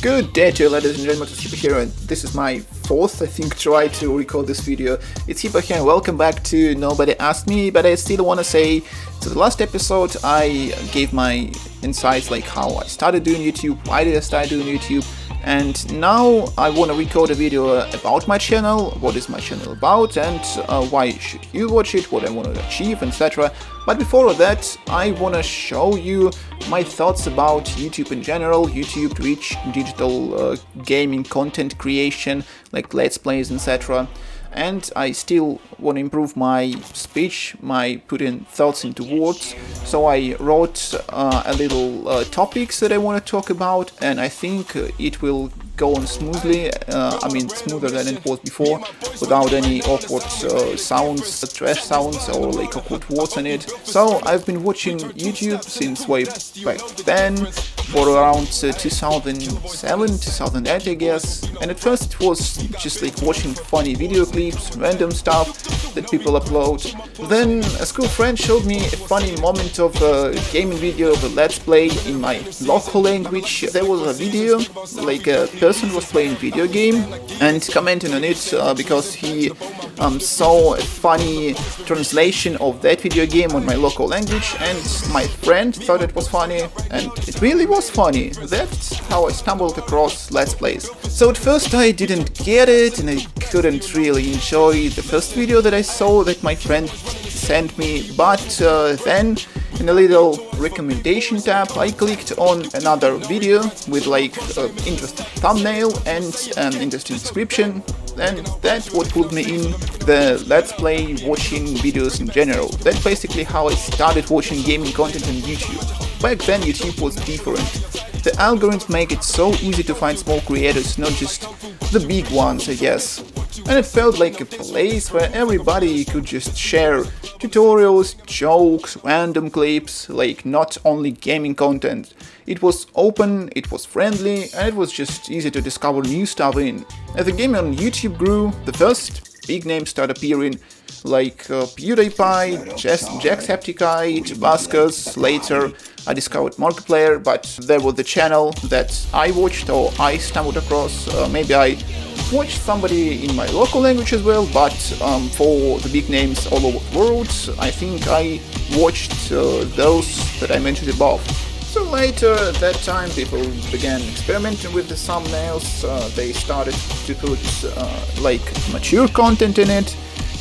Good day to you, ladies and gentlemen, it's Hippo here, and this is my fourth, I think, try to record this video. It's Hippo here, and welcome back to Nobody Asked Me, but I still want to say, to the last episode I gave my insights, like how I started doing YouTube, why did I start doing YouTube, and now I want to record a video about my channel, what is my channel about, and why should you watch it, what I want to achieve, etc. But before that, I want to show you my thoughts about YouTube in general, YouTube, Twitch, digital gaming content creation, like Let's Plays, etc. And I still want to improve my speech, my putting thoughts into words. So I wrote a little topics that I want to talk about, and I think it will go on smoothly, smoother than it was before, without any awkward sounds, trash sounds, or like awkward words in it. So I've been watching YouTube since way back then, for around 2007, 2008 I guess, and at first it was just like watching funny video clips, random stuff that people upload. Then a school friend showed me a funny moment of a gaming video of a Let's Play in my local language. There was a video, like a person was playing video game and commenting on it because he saw a funny translation of that video game on my local language, and my friend thought it was funny, and it really was funny. That's how I stumbled across Let's Plays. So at first I didn't get it, and I couldn't really enjoy the first video that I saw that my friend sent me, but then in a little recommendation tab I clicked on another video with like interesting thumbnail and an interesting description, and that's what put me in the Let's Play watching videos in general. That's basically how I started watching gaming content on YouTube. Back then YouTube was different. The algorithms make it so easy to find small creators, not just the big ones, I guess. And it felt like a place where everybody could just share tutorials, jokes, random clips, like not only gaming content. It was open, it was friendly, and it was just easy to discover new stuff in. As the gaming on YouTube grew, the first big names started appearing, like PewDiePie, Jacksepticeye, Tabascus. Later I discovered Markiplier, but there was the channel that I watched or I stumbled across. Maybe I watched somebody in my local language as well, but for the big names all over the world, I think I watched those that I mentioned above. So later at that time people began experimenting with the thumbnails. They started to put like mature content in it,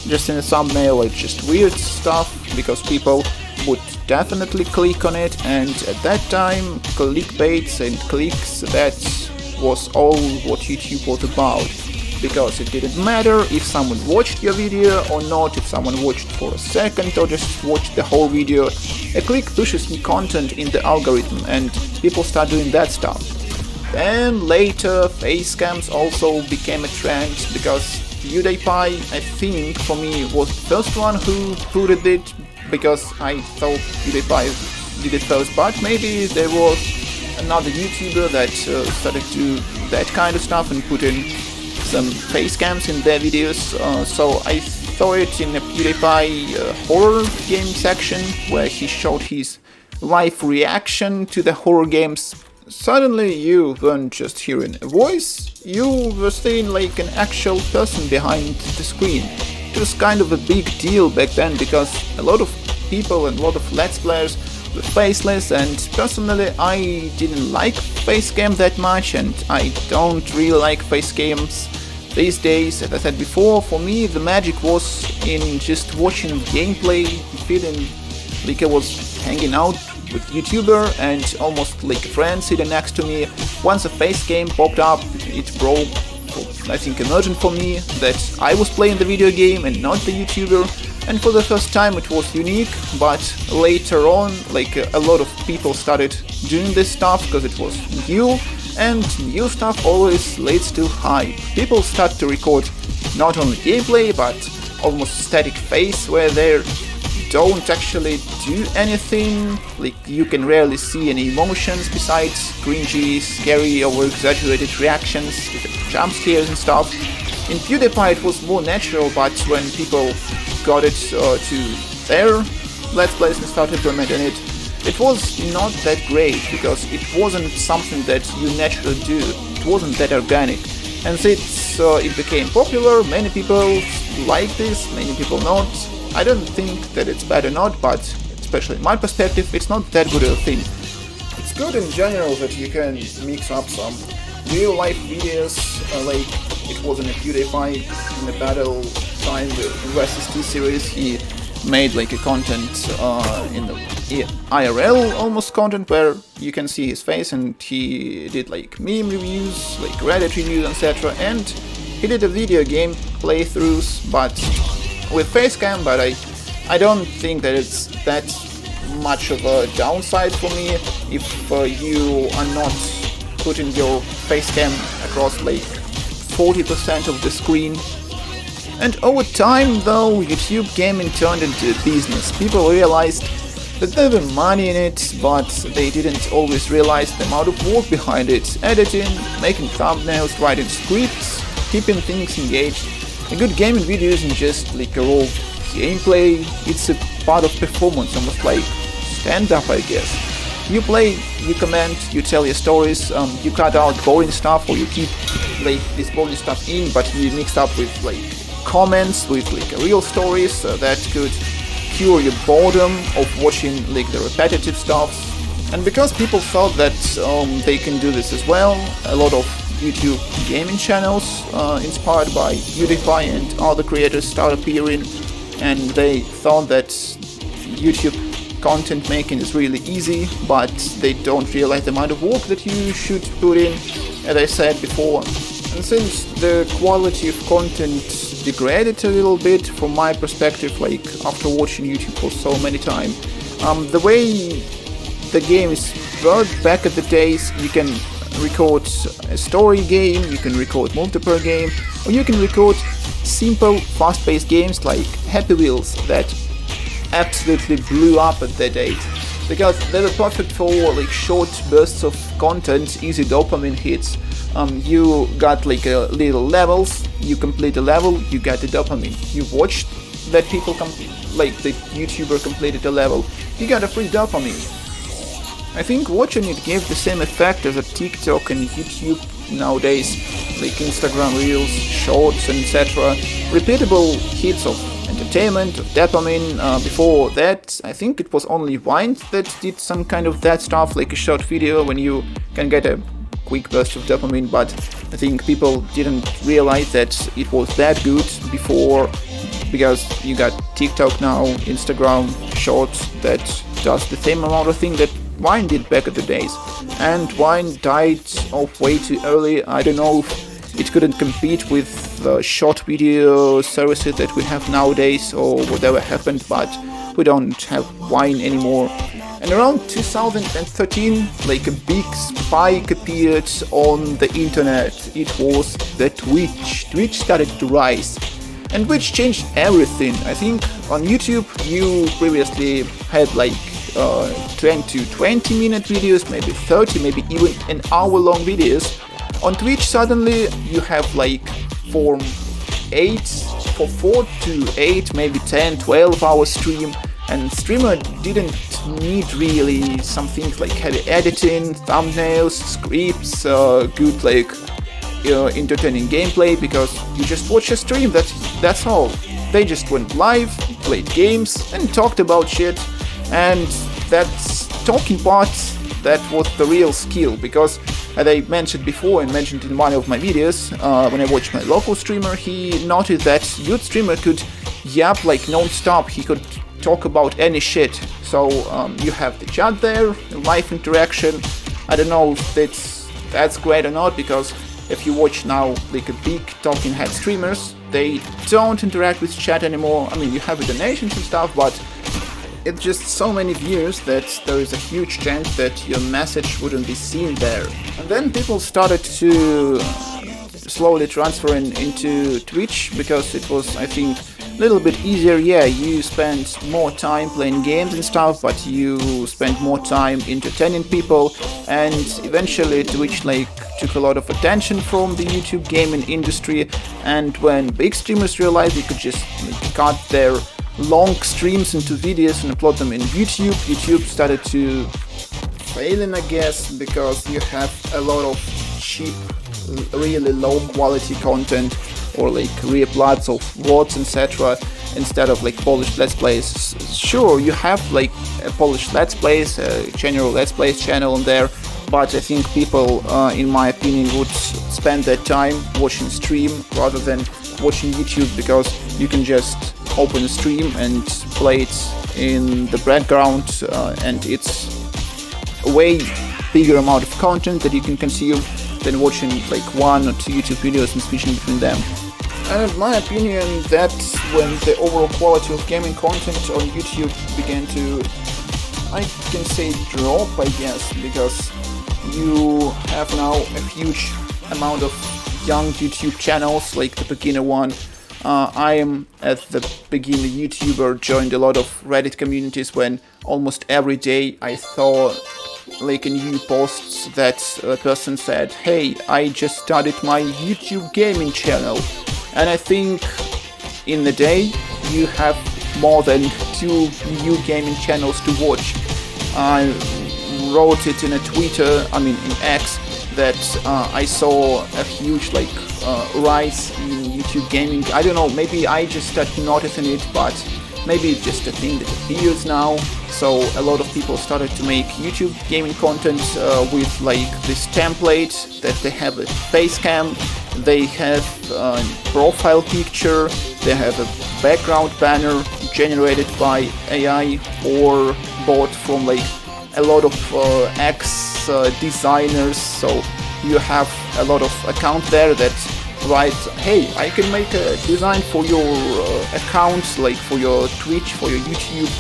just in a thumbnail, like just weird stuff, because people would definitely click on it, and at that time clickbaits and clicks, that was all what YouTube was about, because it didn't matter if someone watched your video or not, if someone watched for a second or just watched the whole video. A click pushes new content in the algorithm, and people start doing that stuff. Then later face cams also became a trend, because PewDiePie, I think, for me, was the first one who put it, because I thought PewDiePie did it first, but maybe there was another YouTuber that started to do that kind of stuff and put in some face cams in their videos, so I saw it in a PewDiePie horror game section, where he showed his live reaction to the horror games. Suddenly you weren't just hearing a voice, you were seeing like an actual person behind the screen. It was kind of a big deal back then, because a lot of people and a lot of Let's Players were faceless, and personally I didn't like face cam that much, and I don't really like face cams these days. As I said before, for me the magic was in just watching gameplay, feeling like I was hanging out with YouTuber and almost like a friend sitting next to me. Once a face cam popped up, it broke, I think, emergent for me that I was playing the video game and not the YouTuber, and for the first time it was unique, but later on, like a lot of people started doing this stuff because it was new, and new stuff always leads to hype. People start to record not only gameplay but almost static face, where they don't actually do anything, like you can rarely see any emotions besides cringy, scary, or exaggerated reactions to the jump scares and stuff. In PewDiePie it was more natural, but when people got it to their Let's Plays and started implementing it, it was not that great, because it wasn't something that you naturally do. it wasn't that organic. And since it became popular, many people like this, many people not. I don't think that it's bad or not, but especially in my perspective, it's not that good of a thing. It's good in general that you can mix up some real life videos, like it was in a PewDiePie in the battle time in versus 2 series. He made like a content in the IRL almost content where you can see his face, and he did like meme reviews, like Reddit reviews, etc. And he did a video game playthroughs, but with facecam. But I don't think that it's that much of a downside for me if you are not putting your facecam across like 40% of the screen. And over time though, YouTube gaming turned into a business. People realized that there were money in it, but they didn't always realize the amount of work behind it. Editing, making thumbnails, writing scripts, keeping things engaged. A good gaming video isn't just like a raw gameplay, it's a part of performance, almost like stand-up, I guess. You play, you comment, you tell your stories, you cut out boring stuff, or you keep like this boring stuff in, but you mix up with like comments, with like real stories that could cure your boredom of watching like the repetitive stuff. And because people thought that they can do this as well, a lot of YouTube gaming channels inspired by PewDiePie and other creators start appearing, and they thought that YouTube content making is really easy, but they don't realize the amount of work that you should put in, as I said before. And since the quality of content degraded a little bit from my perspective, like after watching YouTube for so many times, the way the game is worked back at the days, you can record a story game, you can record multiplayer game, or you can record simple fast-paced games like Happy Wheels that absolutely blew up at that date, because they were perfect for like short bursts of content, easy dopamine hits. You got like little levels, you complete a level, you get the dopamine. You watched that people like the YouTuber completed a level, you got a free dopamine. I think watching it gave the same effect as a TikTok and YouTube nowadays, like Instagram Reels, Shorts, etc. Repeatable hits of entertainment, of dopamine. Before that, I think it was only Vine that did some kind of that stuff, like a short video when you can get a quick burst of dopamine, but I think people didn't realize that it was that good before, because you got TikTok now, Instagram, Shorts that does the same amount of thing that Vine did back in the days. And Vine died off way too early. I don't know if it couldn't compete with the short video services that we have nowadays or whatever happened, but we don't have Vine anymore. And around 2013, like a big spike appeared on the internet. It was the Twitch. Twitch started to rise, and Twitch changed everything. I think on YouTube you previously had like 10 to 20 minute videos, maybe 30, maybe even an hour long videos. On Twitch suddenly you have like for 4 to 8, maybe 10, 12 hour stream, and streamer didn't need really some things like heavy editing, thumbnails, scripts, good like entertaining gameplay, because you just watch a stream, that's all. They just went live, played games and talked about shit, and that's talking part, that was the real skill, because as I mentioned before and mentioned in one of my videos, when I watched my local streamer, he noted that good streamer could yap like non-stop, he could talk about any shit. So you have the chat there, live interaction. I don't know if that's great or not, because if you watch now like a big talking head streamers, they don't interact with chat anymore. I mean, you have donations and stuff, but it's just so many views that there is a huge chance that your message wouldn't be seen there. And then people started to slowly transferring into Twitch, because it was, I think, a little bit easier. Yeah, you spend more time playing games and stuff, but you spend more time entertaining people, and eventually Twitch like took a lot of attention from the YouTube gaming industry. And when big streamers realized they could just like, cut their long streams into videos and upload them in YouTube, YouTube started to failing, I guess, because you have a lot of cheap, really low quality content, or like re-uploads of VODs, etc., instead of like polished Let's Plays. Sure, you have like a polished Let's Plays, a general Let's Plays channel on there, but I think people, in my opinion, would spend their time watching stream rather than watching YouTube, because you can just open a stream and play it in the background, and it's a way bigger amount of content that you can consume than watching like 1 or 2 YouTube videos and switching between them. And in my opinion, that's when the overall quality of gaming content on YouTube began to, I can say, drop, I guess, because you have now a huge amount of young YouTube channels, like the beginner one. I am, as the beginner YouTuber, joined a lot of Reddit communities when almost every day I saw like a new post that a person said, "Hey, I just started my YouTube gaming channel." And I think in the day you have more than 2 new gaming channels to watch. I wrote it in a in X, that I saw a huge rise in YouTube gaming. I don't know, maybe I just started noticing it, but maybe it's just a thing that appears now. So a lot of people started to make YouTube gaming content with like this template that they have a face cam, they have a profile picture, they have a background banner generated by AI or bought from like a lot of ex designers. So you have a lot of account there that write, "Hey, I can make a design for your account, like for your Twitch, for your YouTube.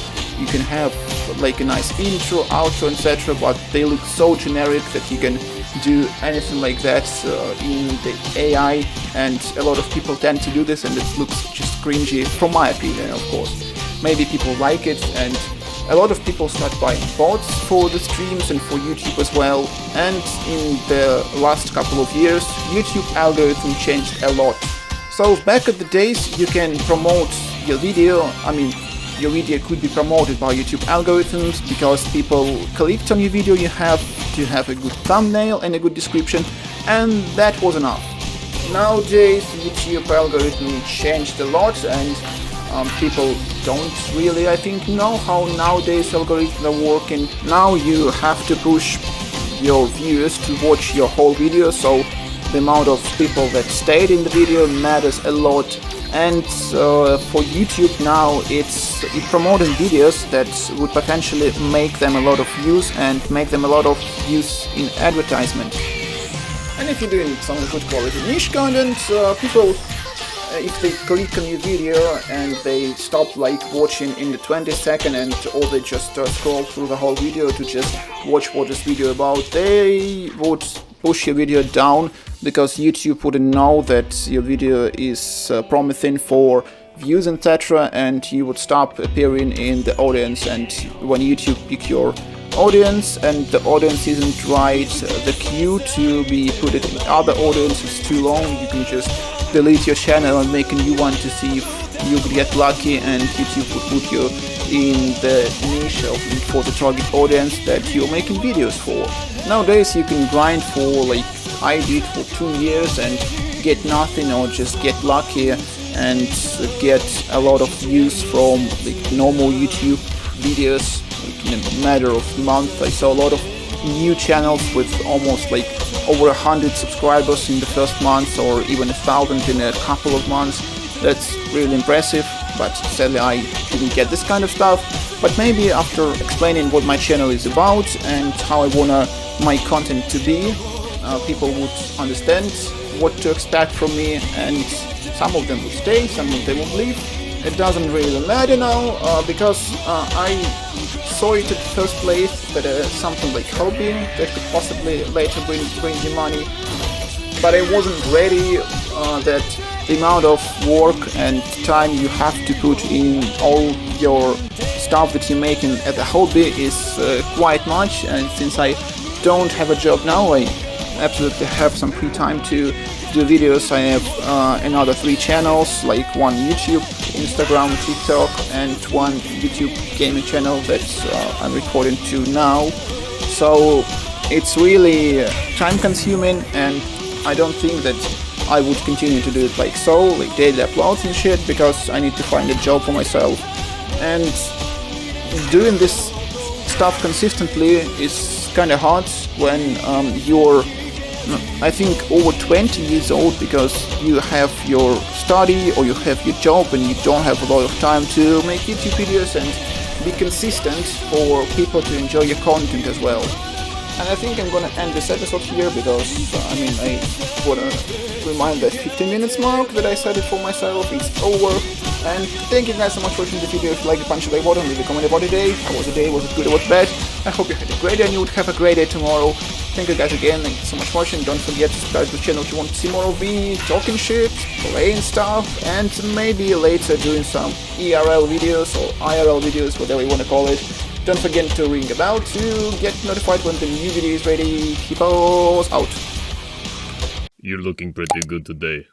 You can have like a nice intro, outro, etc." But they look so generic that you can do anything like that in the AI, and a lot of people tend to do this, and it looks just cringy, from my opinion, of course. Maybe people like it, and a lot of people start buying bots for the streams and for YouTube as well. And in the last couple of years, YouTube algorithm changed a lot. So back at the days, you can promote your video. Your video could be promoted by YouTube algorithms because people clicked on your video. You have to have a good thumbnail and a good description, and that was enough. Nowadays, YouTube algorithm changed a lot, and people don't really, I think, know how nowadays algorithms are working. Now you have to push your viewers to watch your whole video, so the amount of people that stayed in the video matters a lot. And for YouTube now, it's promoting videos that would potentially make them a lot of views and make them a lot of views in advertisement. And if you're doing some good quality niche content, people, if they click on your video and they stop like watching in the 20-second, and or they just scroll through the whole video to just watch what this video about, they would push your video down, because YouTube wouldn't know that your video is promising for views, etc., and you would stop appearing in the audience. And when YouTube pick your audience and the audience isn't right, the queue to be put it in other audience is too long, you can just delete your channel and make a new one to see if you could get lucky and YouTube would put you in the niche for the target audience that you're making videos for. Nowadays you can grind for, like I did, for 2 years and get nothing, or just get lucky and get a lot of views from like normal YouTube videos. Like in a matter of months I saw a lot of new channels with almost like over 100 subscribers in the first month, or even 1,000 in a couple of months. That's really impressive, but sadly I didn't get this kind of stuff. But maybe after explaining what my channel is about and how I wanna my content to be, people would understand what to expect from me, and some of them would stay, some of them would leave. It doesn't really matter now, because I saw it at first place that something like hobby that could possibly later bring you money, but I wasn't ready that the amount of work and time you have to put in all your stuff that you're making as a hobby is quite much. And since I don't have a job now, I absolutely have some free time to do videos. I have another 3 channels, like one YouTube, Instagram, TikTok, and one YouTube gaming channel that I'm recording to now. So it's really time consuming, and I don't think that I would continue to do it like so, like daily uploads and shit, because I need to find a job for myself. And doing this stuff consistently is kind of hard when you're, I think, over 20 years old, because you have your study or you have your job and you don't have a lot of time to make YouTube videos and be consistent for people to enjoy your content as well. And I think I'm gonna end this episode here, because I wanna remind that 15 minutes mark that I set it for myself is over. And thank you guys so much for watching the video. If you like the punch the like button, leave a comment about the day. How was the day? Was it good or was it bad? I hope you had a great day and you would have a great day tomorrow. Thank you guys again. Thank you so much for watching. Don't forget to subscribe to the channel if you want to see more of me talking shit, playing stuff, and maybe later doing some ERL videos or IRL videos, whatever you want to call it. Don't forget to ring a bell to get notified when the new video is ready. Hippos out. You're looking pretty good today.